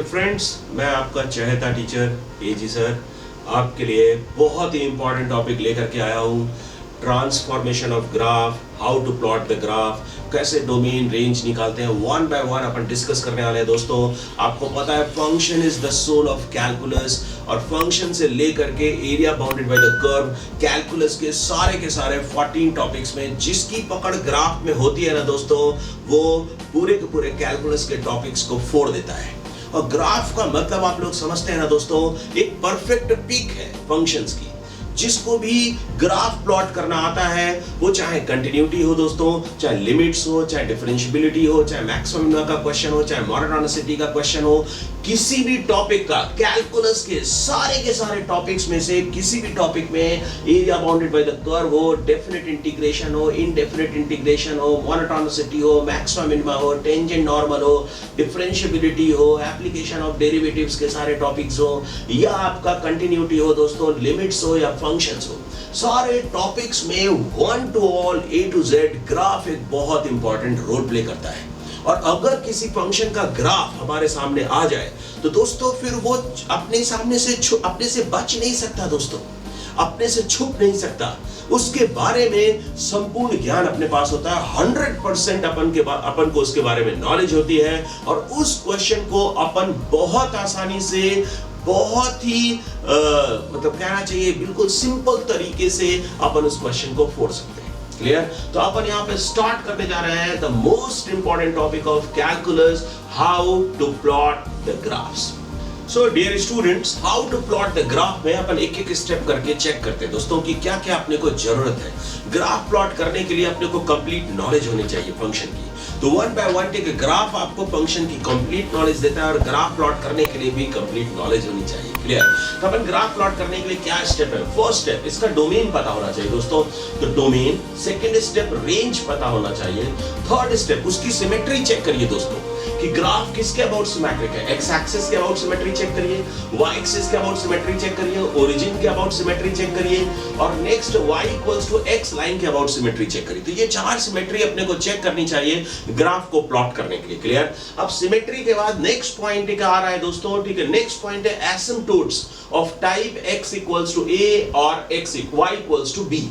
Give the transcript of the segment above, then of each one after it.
Dear friends, मैं आपका चहेता टीचर एजी सर आपके लिए बहुत ही इंपॉर्टेंट टॉपिक लेकर के आया हूँ। Transformation of graph, how to plot the graph, कैसे डोमेन रेंज निकालते हैं, वन बाय वन अपन डिस्कस करने वाले हैं। दोस्तों आपको पता है function is the soul of calculus, और फंक्शन से लेकर के area bounded by the curve, calculus के सारे 14 टॉपिक्स में जिसकी पकड़ ग्राफ में होती है ना दोस्तों, वो पूरे के पूरे कैलकुलस के टॉपिक्स को फोड़ देता है। और ग्राफ का मतलब आप लोग समझते हैं ना दोस्तों, एक परफेक्ट पिक है फंक्शंस की। जिसको भी ग्राफ प्लॉट करना आता है, वो चाहे कंटिन्यूटी हो दोस्तों, चाहे लिमिट्स हो, चाहे डिफरेंशियबिलिटी हो, चाहे मैक्सिमम का क्वेश्चन हो, चाहे मोनोटोनिसिटी का क्वेश्चन हो, किसी भी टॉपिक का कैलकुलस के सारे टॉपिक्स में से किसी भी टॉपिक में area bounded by the curve हो, डेफिनेट इंटीग्रेशन हो, इनडेफिनेट इंटीग्रेशन हो, मोनोटोनिसिटी हो, मैक्सिमम मिनिमा हो, टेंजेंट नॉर्मल हो, डिफरेंशियबिलिटी हो, एप्लीकेशन ऑफ डेरिवेटिव्स के सारे टॉपिक्स हो, या आपका कंटिन्यूटी हो दोस्तों, लिमिट्स हो या फंक्शंस हो, सारे टॉपिक्स में one to all A to Z graph एक बहुत इंपॉर्टेंट रोल प्ले करता है। और अगर किसी फंक्शन का ग्राफ हमारे सामने आ जाए तो दोस्तों फिर वो अपने से बच नहीं सकता दोस्तों, अपने से छुप नहीं सकता। उसके बारे में संपूर्ण ज्ञान अपने पास होता है, 100% अपन को उसके बारे में नॉलेज होती है, और उस क्वेश्चन को अपन बहुत आसानी से, बहुत ही मतलब कहना चाहिए बिल्कुल सिंपल तरीके से अपन उस क्वेश्चन को फोड़ सकते हैं। क्लियर? तो अपन यहाँ पे स्टार्ट करने जा रहे हैं the most important topic of calculus, how to plot the graphs. So dear students, how to plot the graph में अपन एक स्टेप करके चेक करते हैं दोस्तों कि क्या क्या अपने को जरूरत है। ग्राफ प्लॉट करने के लिए अपने को कंप्लीट नॉलेज होनी चाहिए फंक्शन की। तो one by one take graph आपको फंक्शन की कंप्लीट नॉलेज देता है, और ग्राफ प्लॉट करने के लिए भी कंप्लीट नॉलेज होनी चाहिए। क्लियर? तो अपन ग्राफ प्लॉट करने के लिए क्या स्टेप है? फर्स्ट स्टेप, इसका डोमेन पता होना चाहिए दोस्तों, तो डोमेन। सेकंड स्टेप, रेंज पता होना चाहिए। थर्ड स्टेप, उसकी सिमेट्री चेक करिए दोस्तों कि ग्राफ किसके अबाउट सिमेट्रिक है। एक्स एक्सिस के अबाउट सिमेट्री चेक करिए, वाई एक्सिस के अबाउट सिमेट्री चेक करिए, ओरिजिन के अबाउट सिमेट्री चेक करिए, और next y equals to x line के अबाउट सिमेट्री चेक करिए। तो ये 4 सिमेट्री अपने को चेक करनी चाहिए ग्राफ को प्लॉट करने के लिए। क्लियर? अब सिमेट्री के बाद नेक्स्ट पॉइंट क्या आ रहा है दोस्तों? ठीक है, नेक्स्ट पॉइंट है asymptotes of type x equals to a और y इक्वल्स टू b।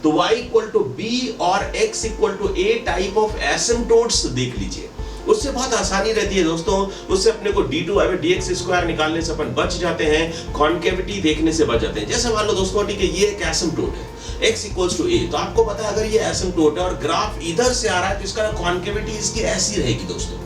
तो y इक्वल टू b और x equal to a type of asymptotes देख लीजिए। उससे बहुत आसानी रहती है दोस्तों, उससे अपने को d2/dx स्क्वायर निकालने से अपन बच जाते हैं, कॉन्केविटी देखने से बच जाते हैं। जैसे मान लो दोस्तों, ठीक है, ये एक एसिम्पटोट है x इक्वल्स टू a, तो आपको पता है अगर ये एसिम्पटोट है और ग्राफ इधर से आ रहा है तो इसका कॉन्केविटी इसकी ऐसी रहेगी दोस्तों।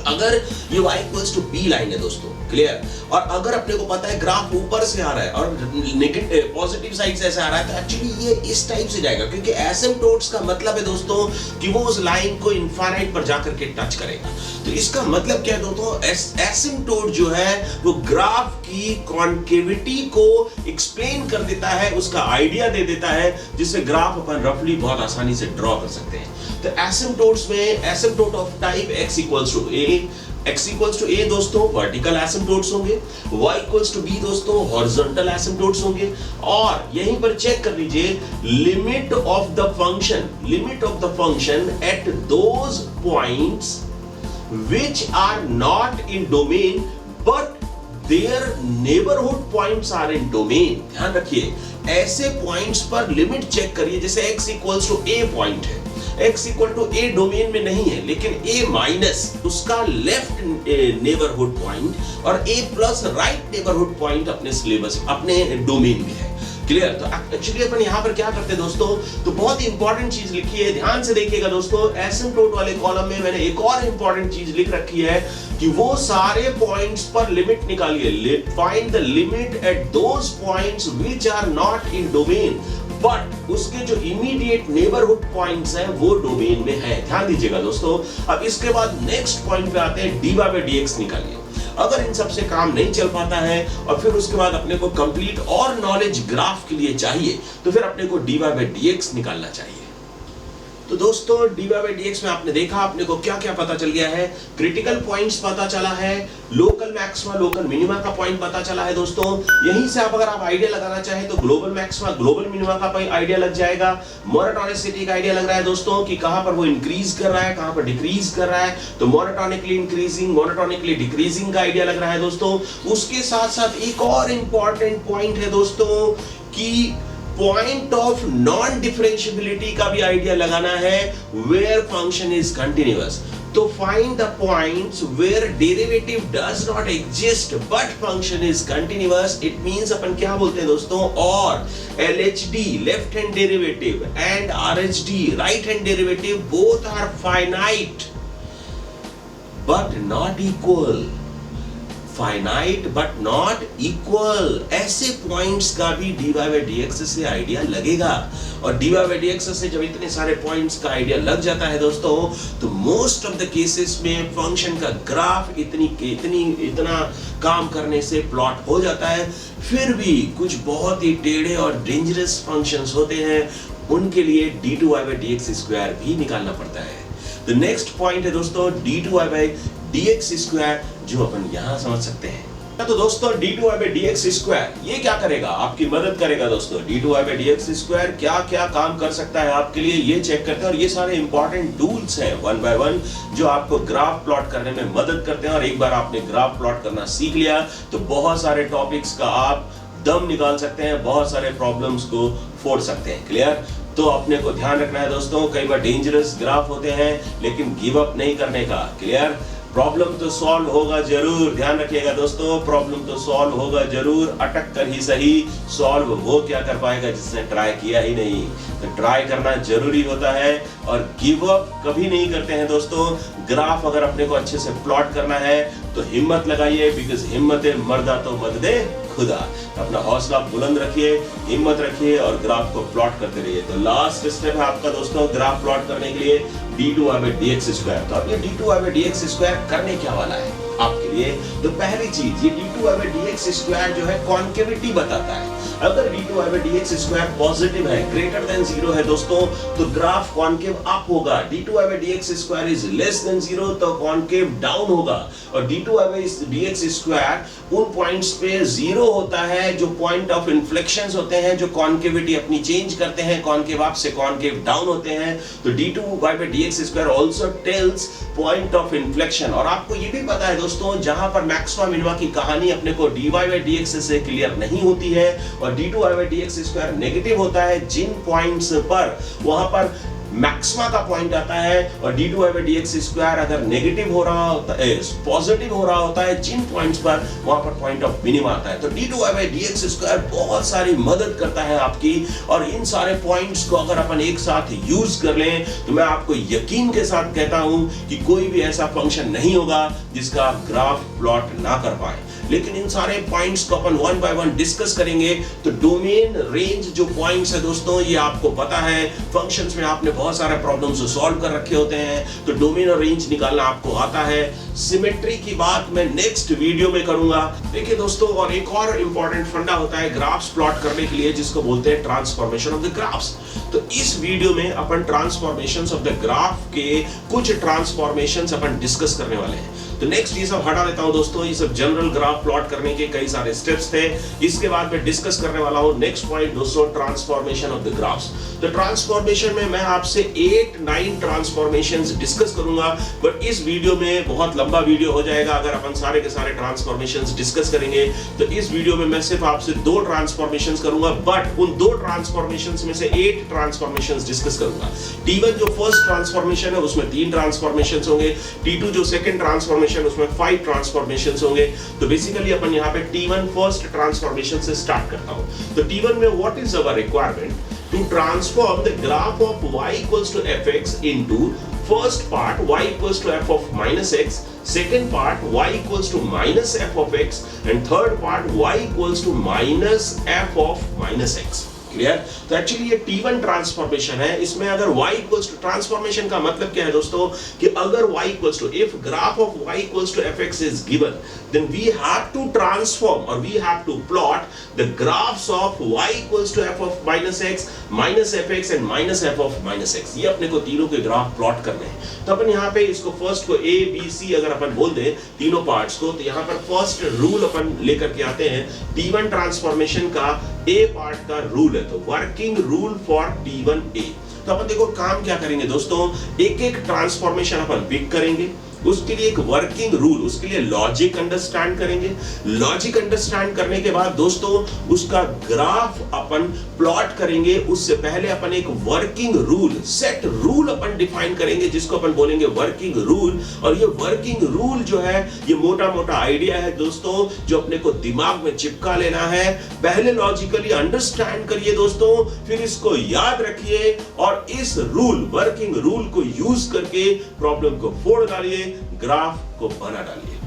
अगर ये y equals to b line है दोस्तों, क्लियर? और अगर अपने को पता है ग्राफ ऊपर से आ रहा है और नेगेटिव पॉजिटिव साइड से ऐसे आ रहा है, तो एक्चुअली ये इस टाइप से जाएगा, क्योंकि एसिम्पटोट्स का मतलब है दोस्तों कि वो उस लाइन को इनफाइनाइट पर जाकर के टच करेगा। तो इसका मतलब क्या है दोस्तों? एसिम्पटोट जो है वो ग्राफ की कॉन्केविटी को एक्सप्लेन कर देता है, उसका आइडिया दे देता है, जिससे ग्राफ अपन रफली बहुत आसानी से ड्रॉ कर सकते हैं। तो एसिम्पटोट्स में asymptote of type x equals to a, x equals to a दोस्तों वर्टिकल एसिम्पटोट्स होंगे, y इक्वल्स टू b दोस्तों हॉरिजॉन्टल एसिम्पटोट्स होंगे। और यहीं पर चेक कर लीजिए limit of the function at those points which are not in domain but their neighborhood points are in domain। ध्यान रखिए, ऐसे पॉइंट्स पर लिमिट चेक करिए। जैसे x equals to a point है, x equal to a domain में नहीं है, लेकिन a माइनस उसका लेफ्ट नेबरहुड पॉइंट और a plus right neighbourhood point अपने सिलेबस अपने डोमेन में है। क्लियर? तो एक्चुअली अपन यहाँ पर क्या करते हैं दोस्तों, तो बहुत ही इंपॉर्टेंट चीज लिखी है, ध्यान से देखिएगा दोस्तों। एसिम्पटोट वाले कॉलम में मैंने एक और इंपॉर्टेंट चीज लिख रखी है कि वो सारे पॉइंट्स पर लिमिट निकालिए। Find the limit at those points which are not in domain but उसके जो इमीडिएट नेबरहुड पॉइंट्स हैं वो डोमेन में है। ध्यान दीजिएगा दोस्तों। अब इसके बाद नेक्स्ट पॉइंट पे आते हैं, dy/dx निकालिए। अगर इन सब से काम नहीं चल पाता है और फिर उसके बाद अपने को कंप्लीट और नॉलेज ग्राफ के लिए चाहिए, तो फिर अपने को dy/dx निकालना चाहिए। तो दोस्तों dy by dx में आपने देखा, अपने को क्या क्या पता चल गया है, क्रिटिकल पॉइंट्स पता चला है, लोकल मैक्सिमा लोकल मिनिमा का पॉइंट पता चला है दोस्तों। यहीं से आप अगर आप आइडिया लगाना चाहें तो ग्लोबल मैक्सिमा ग्लोबल मिनिमा का आइडिया लग जाएगा, मोनोटोनिसिटी का आइडिया लग रहा है दोस्तों कि कहां पर वो इंक्रीज कर रहा है, कहां पर डिक्रीज कर रहा है, तो मोनोटोनिकली इंक्रीजिंग मोनोटोनिकली डिक्रीजिंग का आइडिया लग रहा है दोस्तों। उसके साथ साथ एक और इंपॉर्टेंट पॉइंट है दोस्तों कि पॉइंट ऑफ नॉन डिफरेंशिएबिलिटी का भी आइडिया लगाना है, वेयर फंक्शन इज कंटिन्यूअस। तो find the points where derivative does not exist but function is continuous. It means अपन क्या बोलते हैं दोस्तों, और LHD left hand derivative and RHD right hand derivative both are finite but not equal, finite but not equal. ऐसे points का भी dy by dx से आइडिया लगेगा, और dy by dx से जब इतने सारे पॉइंट्स का आइडिया लग जाता है दोस्तों, तो मोस्ट ऑफ द केसेस में फंक्शन का ग्राफ इतना काम करने से प्लॉट हो जाता है। फिर भी कुछ बहुत ही टेढ़े और डेंजरस फंक्शंस होते हैं, उनके लिए d2y by dx स्क्वायर भी निकालना पड़ता है। तो नेक्स्ट पॉइंट है दोस्तों d2y by dx स्क्वायर, जो अपन यहां समझ सकते हैं। तो दोस्तों d2y by dx स्क्वायर ये क्या करेगा, आपकी मदद करेगा दोस्तों। d2y by dx स्क्वायर क्या क्या काम कर सकता है आपके लिए, ये चेक करते हैं। और ये सारे इंपॉर्टेंट टूल्स हैं वन बाय वन जो आपको ग्राफ प्लॉट करने में मदद करते हैं। और एक बार आपने ग्राफ प्लॉट करना सीख लिया तो बहुत सारे टॉपिक्स का आप दम निकाल सकते हैं, बहुत सारे प्रॉब्लम्स को फोड़ सकते हैं। क्लियर? तो अपने को ध्यान रखना है दोस्तों, कई बार डेंजरस ग्राफ होते हैं लेकिन गिव अप नहीं करने का। क्लियर? प्रॉब्लम तो सॉल्व होगा जरूर, ध्यान रखिएगा दोस्तों, प्रॉब्लम तो सॉल्व होगा जरूर, अटक कर ही सही। सॉल्व वो क्या कर पाएगा जिसने ट्राई किया ही नहीं। तो ट्राई करना जरूरी होता है और गिव अप कभी नहीं करते हैं दोस्तों। ग्राफ अगर अपने को अच्छे से प्लॉट करना है तो हिम्मत लगाइए, बिकॉज हिम्मत मर्दा तो मदद खुदा। अपना हौसला बुलंद रखिए, हिम्मत रखिए और ग्राफ को प्लॉट करते रहिए। तो लास्ट स्टेप है आपका दोस्तों ग्राफ प्लॉट करने के लिए d2y by dx स्क्वायर। तो अब ये d2y by dx स्क्वायर करने क्या वाला है आपके लिए, तो पहली चीज ये d2y by dx स्क्वायर जो है कॉन्केविटी बताता है। अगर d2y by dx square positive है, ग्रेटर देन 0 है दोस्तों, तो ग्राफ कॉन्केव अप होगा। d2y by dx square is less than 0 तो कॉन्केव डाउन होगा। और d2y by dx स्क्वायर उन पॉइंट्स पे 0 होता है जो पॉइंट ऑफ इन्फ्लेक्शंस होते हैं, जो कॉन्केविटी अपनी चेंज करते हैं, कॉन्केव अप से कॉन्केव डाउन होते हैं। तो d2y by dx square also tales point of inflection. और आपको ये भी पता है दोस्तों, जहां पर मैक्सिमा मिनिमा की कहानी अपने को dy by dx से क्लियर नहीं होती है और d2y by dx square negative होता है, जिन पॉइंट्स पर वहां पर मैक्सिमा का पॉइंट आता है, और d2y by dx स्क्वायर अगर नेगेटिव हो रहा होता है, पॉजिटिव हो रहा होता है जिन पॉइंट्स पर, वहां पर पॉइंट ऑफ मिनिमा आता है। तो d2y by dx स्क्वायर बहुत सारी मदद करता है आपकी। और इन सारे पॉइंट्स को अगर अपन एक साथ यूज कर लें तो मैं आपको यकीन के साथ कहता हूं कि कोई भी ऐसा फंक्शन नहीं होगा जिसका आप ग्राफ प्लॉट ना कर पाए। लेकिन इन सारे पॉइंट्स को अपन वन बाय वन डिस्कस करेंगे। तो डोमेन रेंज जो पॉइंट्स है दोस्तों, ये आपको पता है, फंक्शंस में आपने बहुत सारे प्रॉब्लम्स सॉल्व कर रखे होते हैं, तो डोमेन और रेंज निकालना आपको आता है। सिमेट्री की बात मैं नेक्स्ट वीडियो में करूंगा। देखिए दोस्तों, और एक और इंपॉर्टेंट फंडा होता है ग्राफ्स प्लॉट करने के लिए, जिसको बोलते हैं ट्रांसफॉर्मेशन ऑफ द ग्राफ्स। तो इस वीडियो में अपन ट्रांसफॉर्मेशंस ऑफ द ग्राफ के कुछ ट्रांसफॉर्मेशंस अपन डिस्कस करने वाले हैं। तो नेक्स्ट ये सब हटा देता हूं दोस्तों, ये सब जनरल ग्राफ प्लॉट करने के कई सारे स्टेप्स थे। इसके बाद मैं डिस्कस करने वाला हूं नेक्स्ट पॉइंट दोस्तों, ट्रांसफॉर्मेशन ऑफ द ग्राफ्स। तो ट्रांसफॉर्मेशन में मैं आपसे 8-9 ट्रांसफॉर्मेशंस डिस्कस करूंगा, बट इस वीडियो में बहुत लंबा वीडियो हो जाएगा अगर अपन सारे के सारे ट्रांसफॉर्मेशंस डिस्कस करेंगे। तो इस वीडियो में मैं सिर्फ आपसे 2 ट्रांसफॉर्मेशंस करूंगा, बट उन 2 ट्रांसफॉर्मेशंस में से 8 ट्रांसफॉर्मेशंस डिस्कस करूंगा। T1 जो फर्स्ट ट्रांसफॉर्मेशन है उसमें 3 ट्रांसफॉर्मेशंस होंगे, T2 जो सेकंड ट्रांसफॉर्मेशन उसमें 5 ट्रांसफॉर्मेशंस होंगे। तो बेसिकली अपन यहाँ पे T1 फर्स्ट ट्रांसफॉर्मेशन से स्टार्ट करता हूँ। तो T1 में what is our requirement to transform the graph of y equals to fx into first part y equals to f of minus x, second part y equals to minus f of x and third part y equals to minus f of minus x। Clear? तो actually ये T1 transformation है। इसमें अगर y equals to, transformation का मतलब क्या है दोस्तों कि अगर y equals to, if graph of y equals to fx is given, then we have to transform और we have to plot the graphs of y equals to f of minus x, minus fx and minus f of minus x। ये अपने को तीनों के graph plot करने हैं। तो अपन यहाँ पे इसको फर्स्ट को a b c अगर अपन बोल दें तीनों पार्ट्स को, तो यहाँ पर फर्स्ट रूल अपन लेकर के आते हैं T1 ट्रांसफॉर्मेशन का A पार्ट का रूल है। तो working rule for T1 A। तो अपन देखो काम क्या करेंगे दोस्तों, एक एक ट्रांसफॉर्मेशन अपन पिक करेंगे, उसके लिए एक वर्किंग रूल, उसके लिए लॉजिक अंडरस्टैंड करेंगे। लॉजिक अंडरस्टैंड करने के बाद दोस्तों उसका ग्राफ अपन प्लॉट करेंगे। उससे पहले अपन एक वर्किंग रूल, सेट रूल अपन डिफाइन करेंगे जिसको अपन बोलेंगे वर्किंग रूल। और ये वर्किंग रूल जो है ये मोटा मोटा आइडिया है दोस्तों जो अपने को दिमाग में चिपका लेना है। पहले लॉजिकली अंडरस्टैंड करिए दोस्तों, फिर इसको याद रखिए और इस रूल, वर्किंग रूल को यूज करके प्रॉब्लम को फोड़ डालिए, ग्राफ को बना डालिए।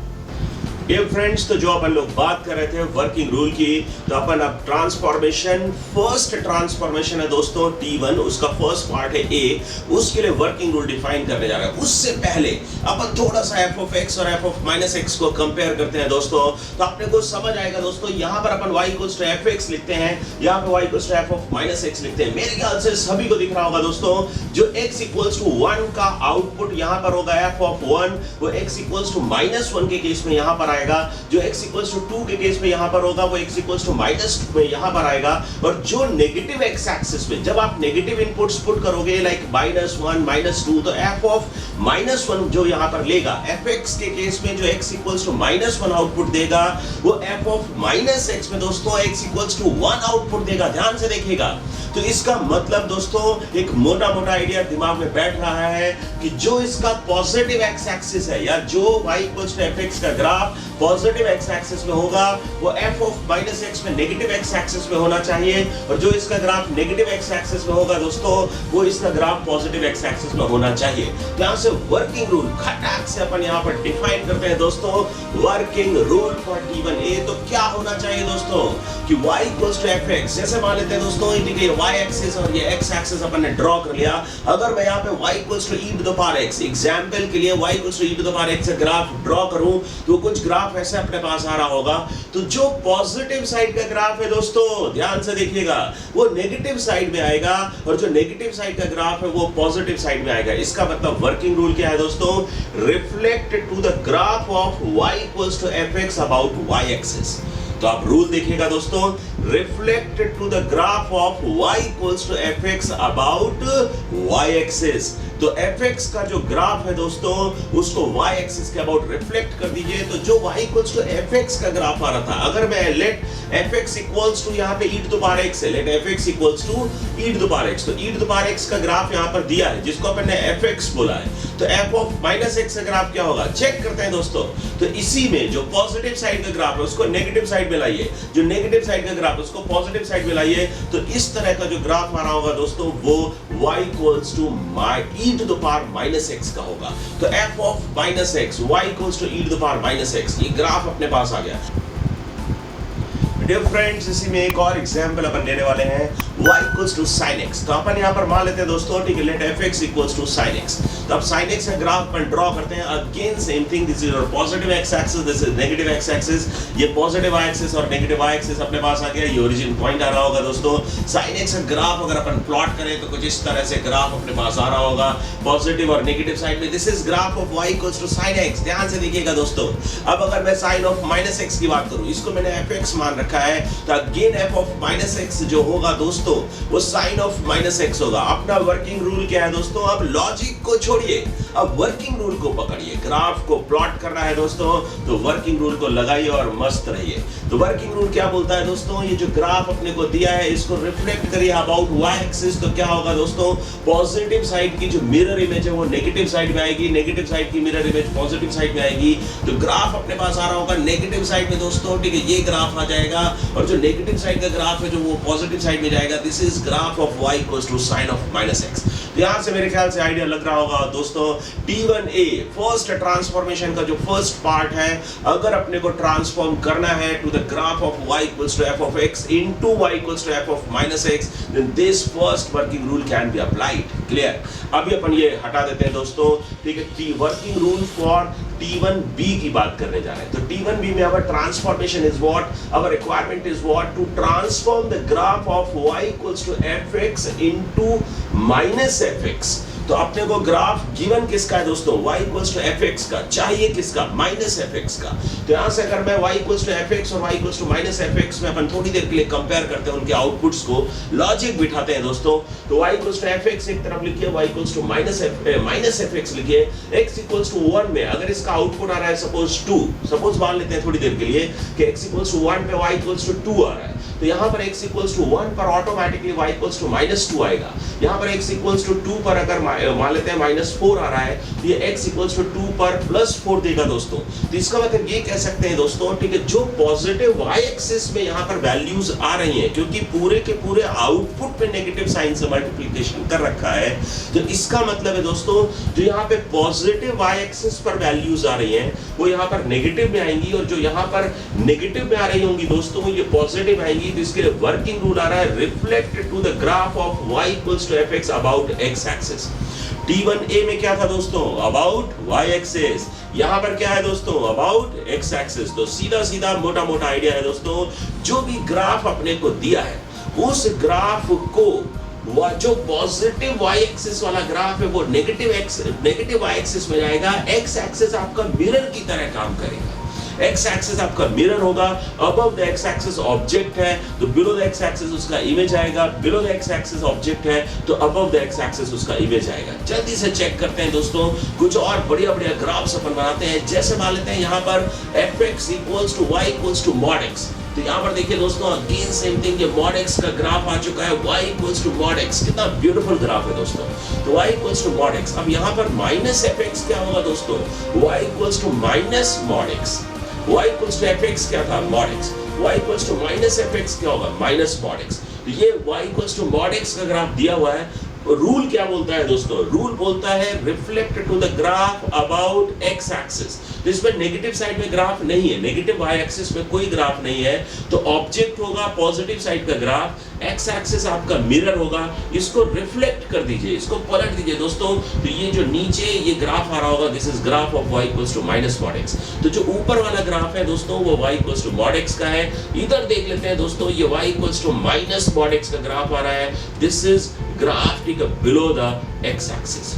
डियर फ्रेंड्स, तो जो अपन लोग बात कर रहे थे वर्किंग रूल की, तो अपन अब ट्रांसफॉर्मेशन, फर्स्ट ट्रांसफॉर्मेशन है दोस्तों T1, उसका फर्स्ट पार्ट है A, उसके लिए वर्किंग रूल डिफाइन करने जा रहे हैं। उससे पहले अपन थोड़ा सा f ऑफ x और f ऑफ माइनस x को कंपेयर करते हैं दोस्तों, तो अपने को समझ आएगा दोस्तों। यहाँ पर अपन y इक्वल्स टू fx लिखते हैं, यहाँ पे y equals to f of minus x लिखते हैं। मेरे ख्याल से सभी को दिख रहा होगा दोस्तों, जो x इक्वल्स टू 1 का आउटपुट यहाँ पर होगा f ऑफ 1, वो x इक्वल्स टू माइनस 1 के केस में यहाँ पर आएगा। जो x इक्वल्स टू 2 के केस में यहाँ पर होगा वो x इक्वल्स टू माइनस 2 में यहाँ पर आएगा। और जो नेगेटिव x एक्सिस में जब आप नेगेटिव इनपुट्स पुट करोगे लाइक माइनस 1, माइनस 2, तो f ऑफ माइनस 1 जो यहाँ पर लेगा, fx के केस में जो x equals to minus 1 output देगा वो f ऑफ माइनस x में दोस्तों x इक्वल्स टू 1 आउटपुट देगा। ध्यान से देखिएगा। तो इसका मतलब दोस्तों एक मोटा मोटा आइडिया दिमाग में बैठ रहा है कि जो इसका पॉजिटिव x एक्सिस है या जो y इक्वल्स टू fx का ग्राफ पॉजिटिव x एक्सिस में होगा वो f ऑफ माइनस x में नेगेटिव x एक्सिस में होना चाहिए, और जो इसका ग्राफ नेगेटिव x एक्सिस में होगा दोस्तों वो इसका ग्राफ पॉजिटिव x एक्सिस में होना चाहिए। तो यहाँ से वर्किंग रूल खटाक से अपन यहाँ पर डिफाइन करते हैं दोस्तों, working rule for T1 A। तो क्या होना चाहिए दोस्तों कि y इक्वल्स टू fx, जैसे मान लेते हैं दोस्तों ये y एक्सिस और ये x एक्सिस अपन ने ड्रॉ कर लिया। अगर मैं यहाँ पे y equals to e to the power x, example के लिए y equals to e to the power x से ग्राफ ड्रॉ करूं तो कुछ ग्राफ ऐसे अपने पास आ रहा होगा। तो जो पॉजिटिव साइड का ग्राफ है दोस्तों ध्यान से देखिएगा वो नेगेटिव साइड में आएगा, और जो नेगेटिव साइड का ग्राफ है वो पॉजिटिव साइड में आएगा। इसका मतलब वर्किंग रूल क्या है दोस्तों, reflect to the graph of y equals to fx about y axis. तो आप रूल देखिएगा दोस्तों, reflect to the graph of y equals to fx about y axis. तो fx का जो ग्राफ है दोस्तों उसको y एक्सिस के अबाउट रिफ्लेक्ट कर दीजिए। तो जो y इक्वल्स टू fx का ग्राफ आ रहा था, अगर मैं लेट fx इक्वल्स टू यहाँ पे e to the power x है, let fx equals to e to the power x, तो e to the power x का ग्राफ यहाँ पर दिया है जिसको अपन ने fx बोला है। तो f ऑफ माइनस x का ग्राफ क्या होगा चेक करते हैं दोस्तों। तो इसी में जो पॉजिटिव साइड का ग्राफ है उसको नेगेटिव साइड में लाइए, जो नेगेटिव साइड का ग्राफ है उसको पॉजिटिव साइड में लाइए। तो इस तरह का जो ग्राफ आ रहा होगा दोस्तों वो y equals to e to the power minus x का होगा। तो f of minus x, y equals to e to the power minus x, ये ग्राफ अपने पास आ गया। डियर फ्रेंड्स, इसी में एक और एग्जांपल अपन लेने वाले हैं y equals to sin x। तो अपन यहाँ पर मान लेते हैं दोस्तों, ठीक है, let fx equals to sin x। तो अब sin x का ग्राफ अपन ड्रॉ करते हैं। Again same thing, this is your positive x axis, this is negative x axis. ये पॉजिटिव y एक्सिस और नेगेटिव y एक्सिस अपने पास आ गया, ये ओरिजिन पॉइंट आ रहा होगा दोस्तों। sin x का ग्राफ अगर अपन प्लॉट करें तो कुछ इस तरह से ग्राफ अपने पास आ रहा होगा पॉजिटिव और नेगेटिव साइड में। This is graph of y equals to sin x। ध्यान से देखिएगा दोस्तों। अब अगर मैं sin ऑफ माइनस x की बात करूं, इसको मैंने fx मान रखा है, तो again f of minus x जो होगा दोस्तों वो sin ऑफ माइनस x होगा। अपना वर्किंग रूल क्या है दोस्तों, अब लॉजिक को छोड़िए, अब वर्किंग रूल को पकड़िए। ग्राफ को प्लॉट करना है दोस्तों तो वर्किंग रूल को लगाइए और मस्त रहिए। तो वर्किंग रूल क्या बोलता है दोस्तों, ये जो ग्राफ अपने को दिया है इसको रिफ्लेक्ट करिए अबाउट y एक्सिस। तो क्या होगा दोस्तों, पॉजिटिव साइड की जो मिरर इमेज है वो नेगेटिव साइड में आएगी, नेगेटिव साइड की मिरर इमेज पॉजिटिव साइड में आएगी। तो ग्राफ अपने पास आ रहा होगा नेगेटिव साइड में दोस्तों, ठीक है, ये ग्राफ आ जाएगा। और जो नेगेटिव साइड का ग्राफ है जो वो पॉजिटिव साइड में जाएगा। This is graph of y equals to sin of minus x। तो यहाँ से मेरे ख्याल से आइडिया लग रहा होगा दोस्तों, T1A फर्स्ट ट्रांसफॉर्मेशन का जो फर्स्ट पार्ट है, अगर अपने को ट्रांसफॉर्म करना है to the graph of y equals to f of x into y equals to f of minus x, then this first working rule can be applied. Clear? अभी अपन ये हटा देते हैं दोस्तों, ठीक है। वर्किंग रूल फॉर T1B की बात करने जा रहे हैं। तो T1B में our transformation is what, our requirement is what, to transform the graph of y equals to fx into minus fx। तो अपने को ग्राफ गिवन किसका है दोस्तों, y इक्वल्स टू fx का, चाहिए किसका, माइनस fx का। तो यहां से अगर मैं y इक्वल्स टू fx और y equals to minus fx में अपन थोड़ी देर के लिए कंपेयर करते हैं, उनके आउटपुट्स को लॉजिक बिठाते हैं दोस्तों। तो y इक्वल्स टू fx एक तरफ लिखिए, y equals to minus fx लिखिए, x इक्वल्स टू 1 में अगर इसका आउटपुट आ रहा है सपोज 2, सपोज मान लेते हैं थोड़ी देर के लिए कि x इक्वल्स टू 1 पे y इक्वल्स टू 2 आ रहा है, तो यहाँ पर x इक्वल्स टू 1 पर automatically y equals to minus 2 आएगा। यहाँ पर x इक्वल्स टू 2 पर अगर मान लेते हैं माइनस 4 आ रहा है, तो ये x इक्वल्स टू 2 पर प्लस 4 देगा दोस्तों। तो इसका मतलब ये कह सकते हैं दोस्तों, ठीक है, जो पॉजिटिव y एक्सिस में यहाँ पर वैल्यूज आ रही हैं, क्योंकि पूरे के पूरे आउटपुट पे नेगेटिव साइन से मल्टीप्लिकेशन कर रखा है, तो इसका मतलब है दोस्तों, जो यहाँ पे पॉजिटिव y एक्सिस पर वैल्यूज आ रही हैं वो यहाँ पर नेगेटिव में आएंगी, और जो यहाँ पर नेगेटिव में आ रही होंगी दोस्तों ये पॉजिटिव आएंगी। तो इसके लिए वर्किंग रूल आ रहा है, reflect to the graph of y equals to fx about x axis. T1A में क्या था दोस्तों, अबाउट y एक्सिस, यहां पर क्या है दोस्तों, अबाउट x एक्सिस। तो सीधा सीधा मोटा मोटा आइडिया है दोस्तों, जो भी ग्राफ अपने को दिया है उस ग्राफ को जो पॉजिटिव y एक्सिस वाला ग्राफ है वो नेगेटिव y एक्सिस में जाएगा, x एक्सिस आपका मिरर की तरह काम करेगा। x एक्सिस आपका मिरर होगा, above the x axis object है तो बिलो द x एक्सिस उसका इमेज आएगा, below the x axis object है तो अबव द x एक्सिस उसका इमेज आएगा। जल्दी से चेक करते हैं दोस्तों, कुछ और बढ़िया बढ़िया ग्राफ्स अपन बनाते हैं। जैसे मान लेते हैं यहाँ पर fx equals to y equals to mod x, तो यहाँ पर देखिए दोस्तों अगेन सेम थिंग, ये mod x का ग्राफ आ चुका है, y equals to mod x, कितना ब्यूटीफुल ग्राफ है दोस्तों। तो y equals to mod x, अब यहाँ पर माइनस fx क्या होगा दोस्तों, y equals to minus mod x, y equals to fx क्या था, mod x, y equals to minus fx क्या होगा, माइनस mod x। तो ये y equals to mod x का ग्राफ दिया हुआ है। रूल क्या बोलता है दोस्तों, रूल बोलता है reflect to the graph about x axis. तो इसमें नेगेटिव साइड में ग्राफ नहीं है, नेगेटिव y एक्सिस में कोई ग्राफ नहीं है, तो ऑब्जेक्ट होगा पॉजिटिव साइड का ग्राफ, x एक्सिस आपका मिरर होगा, इसको रिफ्लेक्ट कर दीजिए, इसको पलट दीजिए दोस्तों। तो ये जो नीचे ये ग्राफ आ रहा होगा, this is graph of y equals to minus mod x। तो जो ऊपर वाला ग्राफ है दोस्तों वो y equals to mod x का है। इधर देख लेते हैं दोस्तों, ये y equals to minus mod x का ग्राफ आ रहा है, दिस इज ग्राफ ठीक है below the x axis.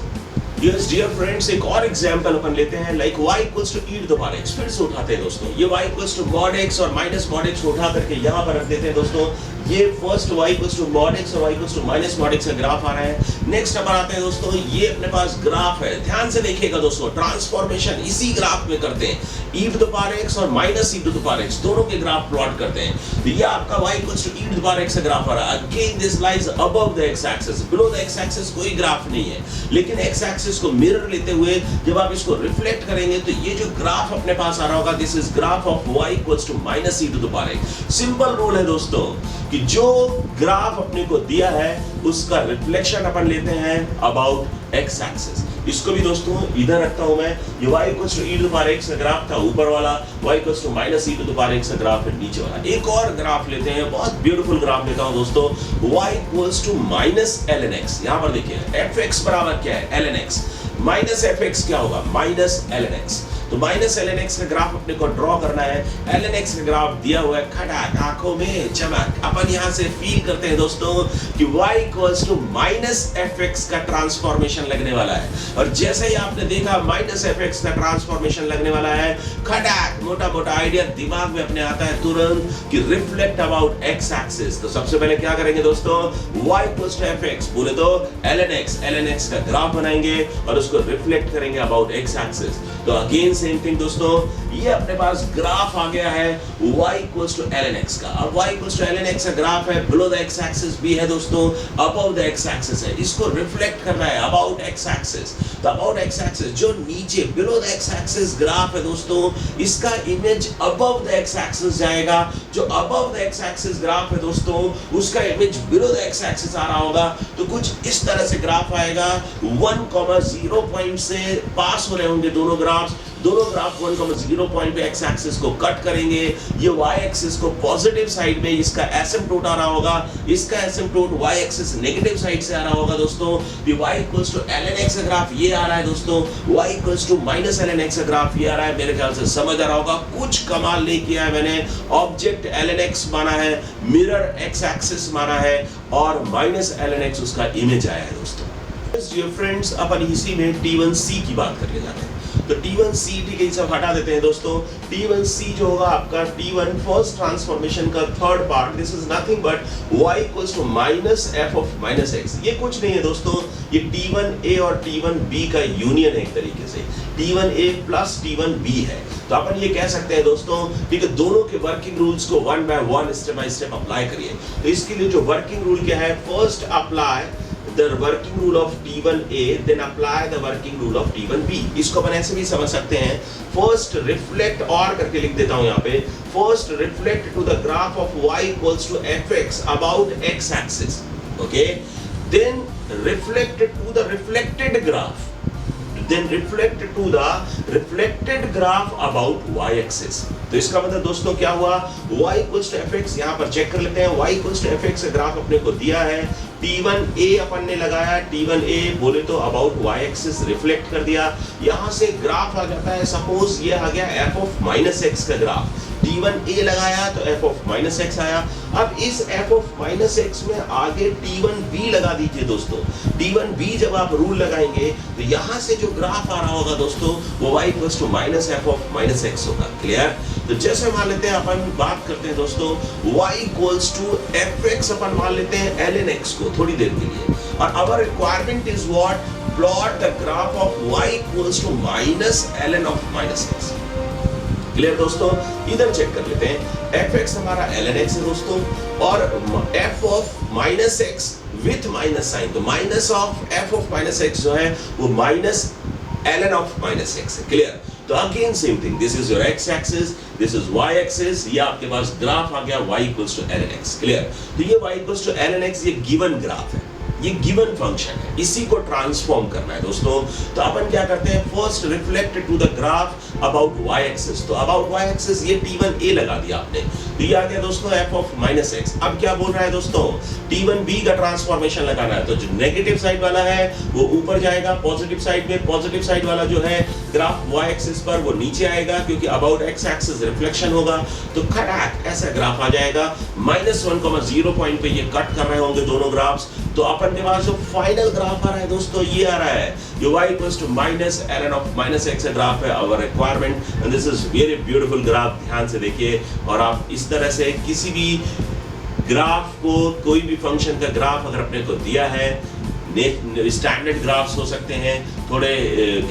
Yes, dear friends, एक और एग्जांपल अपन लेते हैं, like y equals to e to the power x। फिर से उठाते हैं दोस्तों, ये y equals to mod x और माइनस mod x उठा करके यहाँ पर रख देते हैं दोस्तों। ये first y equals to mod x और y equals to minus mod x का ग्राफ आ रहा है। नेक्स्ट अपन आते हैं दोस्तों, ये अपने पास ग्राफ है, ध्यान से देखिएगा दोस्तों, ट्रांसफॉर्मेशन इसी ग्राफ में करते हैं, e to the power x और minus e to the power x दोनों के ग्राफ प्लॉट करते हैं। तो ये आपका y equals to e to the power x का ग्राफ आ रहा है। Again this lies above the x axis, below the x axis कोई ग्राफ नहीं है, लेकिन x एक्सिस को मिरर लेते हुए जब आप इसको रिफ्लेक्ट करेंगे तो ये जो ग्राफ अपने पास आ रहा होगा, this is graph of y equals to minus e to the power x। Simple rule है दोस्तों कि जो ग्राफ अपने को दिया है उसका रिफ्लेक्शन अपन लेते हैं अबाउट x एक्सिस। इसको भी दोस्तों इधर रखता हूं मैं, ये y equals to e to the power x का ग्राफ था ऊपर वाला, y equals to minus e to the power x का ग्राफ है नीचे वाला। एक और ग्राफ लेते हैं, बहुत ब्यूटीफुल ग्राफ लेता हूं दोस्तों, y equals to minus ln x। यहां पर देखिए fx बराबर क्या है, ln x, माइनस fx क्या होगा, माइनस ln x। तो माइनस ln x का ग्राफ अपने को ड्रॉ करना है। ln x का ग्राफ दिया हुआ है, खटाक आंखों में चमक। अपन यहां से फील करते हैं दोस्तों कि y equals to minus fx का ट्रांसफॉर्मेशन लगने वाला है, और जैसे ही आपने देखा माइनस fx का ट्रांसफॉर्मेशन लगने वाला है, खटाक मोटा मोटा आइडिया दिमाग में अपने आता है तुरंत कि रिफ्लेक्ट अबाउट x एक्सिस। तो सबसे पहले क्या करेंगे दोस्तों, y इक्वल्स टू fx बोले तो ln x का ग्राफ बनाएंगे और उसको रिफ्लेक्ट करेंगे अबाउट x एक्सिस। तो अगेन सेम थिंग दोस्तों, ये अपने पास ग्राफ आ गया है y equals to ln x का। अब y equals to ln x का ग्राफ है, बिलो द x एक्सिस भी है दोस्तों, अबव द x एक्सिस है, इसको रिफ्लेक्ट कर रहा है अबाउट x एक्सिस। तो अबाउट x एक्सिस जो नीचे below the x axis graph है दोस्तों, इसका image above the x axis जाएगा। जो above the x axis graph है दोस्तों, उसका image below the x axis आ रहा होगा। तो कुछ इस तरह से ग्राफ आएगा, 1,0 पॉइंट से पास हो रहे होंगे दोनों ग्राफ्स। दोनों ग्राफ 1,0 पॉइंट पे x एक्सिस को कट करेंगे। ये y एक्सिस को पॉजिटिव साइड में इसका एसिम्पटोट आ रहा होगा, इसका asymptote y axis negative side से आ रहा होगा दोस्तों। ये y equals to ln x का ग्राफ ये आ रहा है दोस्तों, y equals to minus ln x का ग्राफ ये आ रहा है। मेरे ख्याल से समझ आ रहा होगा, कुछ कमाल नहीं किया है मैंने। ऑब्जेक्ट ln x माना है, मिरर x एक्सिस माना है और माइनस ln x उसका इमेज आया है दोस्तों। डियर फ्रेंड्स, अपन इसी में T1C की बात करके जा रहे हैं। तो T1C ठीक है, सब हटा देते हैं दोस्तों। T1C जो होगा आपका T1 फर्स्ट ट्रांसफॉर्मेशन का third part, this is nothing but y equals to minus f of minus x। ये कुछ नहीं है दोस्तों, ये T1A और T1B का यूनियन है एक तरीके से, T1A प्लस T1B है। तो अपन ये कह सकते हैं दोस्तों, ठीक है, दोनों के वर्किंग रूल्स को वन बाय स्टेप अप्लाई करिए। तो इसके लिए जो वर्किंग रूल क्या है, first apply the working rule of T1A, then apply the working rule of T1B। इसको अपन ऐसे भी समझ सकते हैं, first reflect और करके लिख देता हूं यहाँ पे, first reflect to the graph of y equals to fx about x axis, okay, then reflect to the reflected graph, then reflect to the reflected graph about y axis। तो इसका मतलब दोस्तों क्या हुआ, y equals to fx, यहाँ पर check कर लेते हैं, y equals to fx का ग्राफ अपने को दिया है, T1A अपन ने लगाया, T1A बोले तो अबाउट y एक्सिस रिफ्लेक्ट कर दिया। यहाँ से ग्राफ आ जाता है, सपोज ये आ गया f ऑफ माइनस x का ग्राफ, T1A लगाया तो f ऑफ माइनस x आया। अब इस f ऑफ माइनस x में आगे T1B लगा दीजिए दोस्तों। T1B जब आप रूल लगाएंगे तो यहाँ से जो ग्राफ आ रहा होगा दोस्तों, वो y equals to minus f of minus x होगा। क्लियर? तो जैसे मान लेते हैं, अपन बात करते हैं दोस्तों, y इक्वल्स टू fx अपन मान लेते हैं ln x को थोड़ी देर के लिए, और our requirement is what, plot the graph of y equals to minus ln of minus x। Clear दोस्तों? इधर चेक कर लेते हैं, fx हमारा ln x है दोस्तों, और f of minus x with minus sign, तो minus of f of minus x जो है वो minus ln of minus x है। क्लियर? तो again same thing, this is your x axis, this is y axis, ये आपके पास graph आ गया y equals to ln x। Clear? तो ये y equals to ln x ये गिवन ग्राफ है, ये गिवन फंक्शन है, इसी को ट्रांसफॉर्म करना है दोस्तों। तो अपन क्या करते हैं, first reflect to the graph about y axis. तो अबाउट y एक्सिस ये T1A लगा दिया आपने, तो ये आ गया दोस्तों f ऑफ माइनस x। अब क्या बोल रहा है दोस्तों, T1B का ट्रांसफॉर्मेशन लगाना है, तो जो नेगेटिव साइड वाला है वो ऊपर जाएगा, पॉजिटिव साइड में, पॉजिटिव साइड वाला जो है ग्राफ y एक्सिस पर वो नीचे आएगा, क्योंकि अबाउट x एक्सिस रिफ्लेक्शन होगा। तो खटाक ऐसा ग्राफ आ जाएगा, -1,0 पॉइंट पे ये कट कर रहे होंगे दोनों ग्राफ्स। तो अपन के पास जो फाइनल ग्राफ आ रहा है दोस्तों, ये आ रहा है, ये y equals to minus ln of minus x graph है, our requirement, and this is very beautiful graph. ध्यान से देखिए, और आप इस तरह से किसी भी ग्राफ को, कोई भी फंक्शन का ग्राफ अगर अपने को दिया है, स्टैंडर्ड ग्राफ्स हो सकते हैं, थोड़े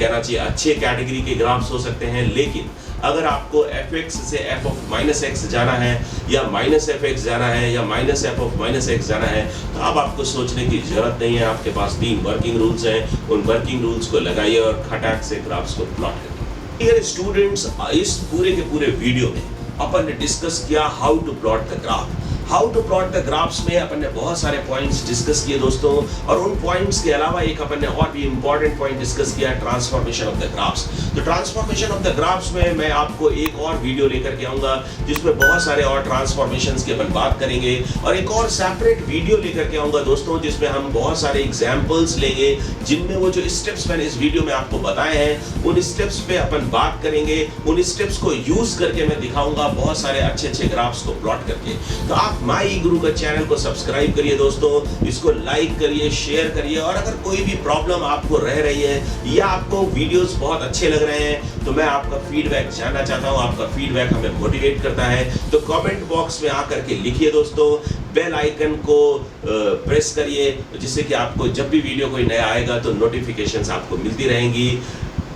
कहना चाहिए अच्छे कैटेगरी के ग्राफ्स हो सकते हैं, लेकिन अगर आपको fx से f ऑफ माइनस x जाना है, या माइनस fx जाना है, या minus f of minus x जाना है, तो अब आपको सोचने की जरूरत नहीं है। आपके पास 3 वर्किंग रूल्स हैं, उन वर्किंग रूल्स को लगाइए और खटाक से ग्राफ्स को प्लॉट करिए। डियर स्टूडेंट्स, इस पूरे के पूरे वीडियो में अपन ने डिस्कस किया how to plot the graph. How to plot the graphs में अपन ने बहुत सारे पॉइंट्स डिस्कस किए दोस्तों, और उन पॉइंट्स के अलावा एक अपन ने और भी इंपॉर्टेंट पॉइंट डिस्कस किया, ट्रांसफॉर्मेशन ऑफ द ग्राफ्स। तो ट्रांसफॉर्मेशन ऑफ द ग्राफ्स में मैं आपको एक और वीडियो लेकर के आऊंगा, जिसमें बहुत सारे और ट्रांसफॉर्मेशंस की अपन बात करेंगे, और एक और सेपरेट वीडियो लेकर के आऊंगा दोस्तों, जिसमें हम बहुत सारे एग्जाम्पल्स लेंगे, जिनमें वो जो स्टेप्स मैंने इस वीडियो में आपको बताए हैं, उन स्टेप्स पे अपन बात करेंगे, उन स्टेप्स को यूज करके मैं दिखाऊंगा बहुत सारे अच्छे अच्छे ग्राफ्स को प्लॉट करके। तो आप माई गुरु का चैनल को सब्सक्राइब करिए दोस्तों, इसको लाइक करिए, शेयर करिए, और अगर कोई भी प्रॉब्लम आपको रह रही है या आपको वीडियोस बहुत अच्छे लग रहे हैं, तो मैं आपका फीडबैक जानना चाहता हूं। आपका फीडबैक हमें मोटिवेट करता है, तो कमेंट बॉक्स में आकर के लिखिए दोस्तों, बेल आइकन को प्रेस करिए, जिससे कि आपको जब भी वीडियो कोई नया आएगा तो नोटिफिकेशंस आपको मिलती रहेंगी।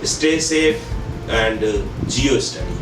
Stay safe, and geo study.